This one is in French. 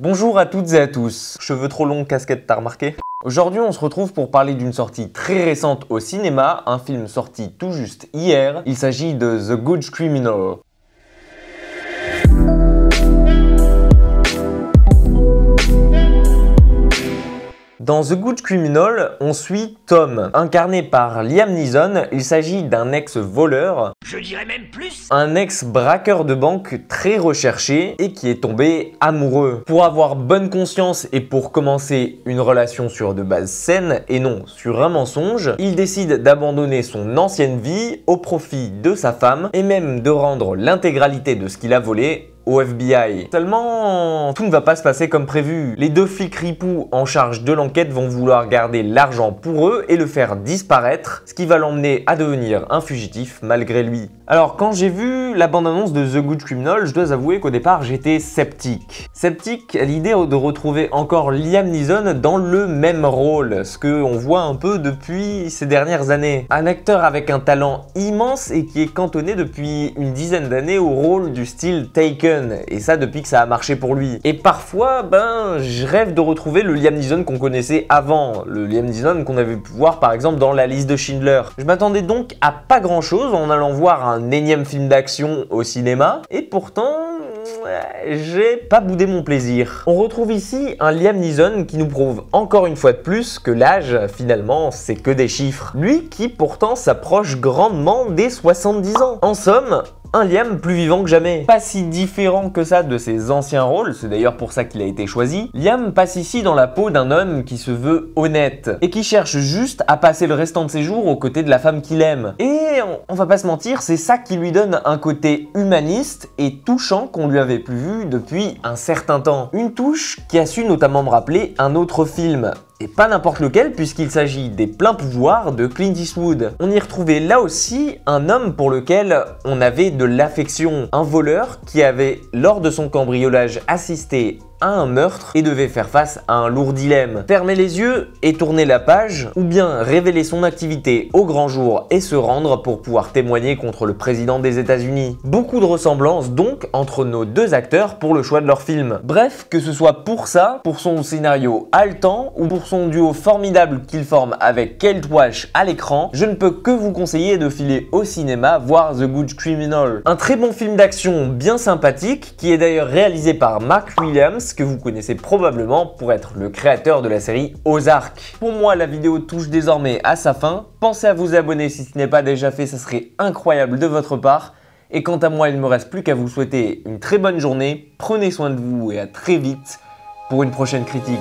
Bonjour à toutes et à tous. Cheveux trop longs, casquette, t'as remarqué? Aujourd'hui, on se retrouve pour parler d'une sortie très récente au cinéma, un film sorti tout juste hier. Il s'agit de The Good Criminal. Dans The Good Criminal, on suit Tom, incarné par Liam Neeson. Il s'agit d'un ex-voleur, je dirais même plus, un ex-braqueur de banque très recherché et qui est tombé amoureux. Pour avoir bonne conscience et pour commencer une relation sur de bases saines et non sur un mensonge, il décide d'abandonner son ancienne vie au profit de sa femme et même de rendre l'intégralité de ce qu'il a volé au FBI. Seulement, tout ne va pas se passer comme prévu. Les deux flics ripoux en charge de l'enquête vont vouloir garder l'argent pour eux et le faire disparaître, ce qui va l'emmener à devenir un fugitif malgré lui. Alors quand j'ai vu la bande-annonce de The Good Criminal, je dois avouer qu'au départ j'étais sceptique. Sceptique à l'idée de retrouver encore Liam Neeson dans le même rôle, ce qu'on voit un peu depuis ces dernières années. Un acteur avec un talent immense et qui est cantonné depuis une dizaine d'années au rôle du style Taken. Et ça depuis que ça a marché pour lui. Et parfois, je rêve de retrouver le Liam Neeson qu'on connaissait avant. Le Liam Neeson qu'on avait pu voir par exemple dans La Liste de Schindler. Je m'attendais donc à pas grand chose en allant voir un énième film d'action au cinéma. Et pourtant, j'ai pas boudé mon plaisir. On retrouve ici un Liam Neeson qui nous prouve encore une fois de plus que l'âge, finalement, c'est que des chiffres. Lui qui pourtant s'approche grandement des 70 ans. En somme, un Liam plus vivant que jamais. Pas si différent que ça de ses anciens rôles, c'est d'ailleurs pour ça qu'il a été choisi. Liam passe ici dans la peau d'un homme qui se veut honnête et qui cherche juste à passer le restant de ses jours aux côtés de la femme qu'il aime. Et on va pas se mentir, c'est ça qui lui donne un côté humaniste et touchant qu'on lui avait plus vu depuis un certain temps. Une touche qui a su notamment me rappeler un autre film. Et pas n'importe lequel puisqu'il s'agit des Pleins pouvoirs de Clint Eastwood. On y retrouvait là aussi un homme pour lequel on avait de l'affection. Un voleur qui avait, lors de son cambriolage, assisté à un meurtre et devait faire face à un lourd dilemme. Fermer les yeux et tourner la page, ou bien révéler son activité au grand jour et se rendre pour pouvoir témoigner contre le président des États-Unis. Beaucoup de ressemblances donc entre nos deux acteurs pour le choix de leur film. Bref, que ce soit pour ça, pour son scénario haletant ou pour son duo formidable qu'il forme avec Kate Walsh à l'écran, je ne peux que vous conseiller de filer au cinéma voir The Good Criminal. Un très bon film d'action bien sympathique qui est d'ailleurs réalisé par Mark Williams, que vous connaissez probablement pour être le créateur de la série Ozark. Pour moi, la vidéo touche désormais à sa fin. Pensez à vous abonner si ce n'est pas déjà fait, ça serait incroyable de votre part. Et quant à moi, il ne me reste plus qu'à vous souhaiter une très bonne journée. Prenez soin de vous et à très vite pour une prochaine critique.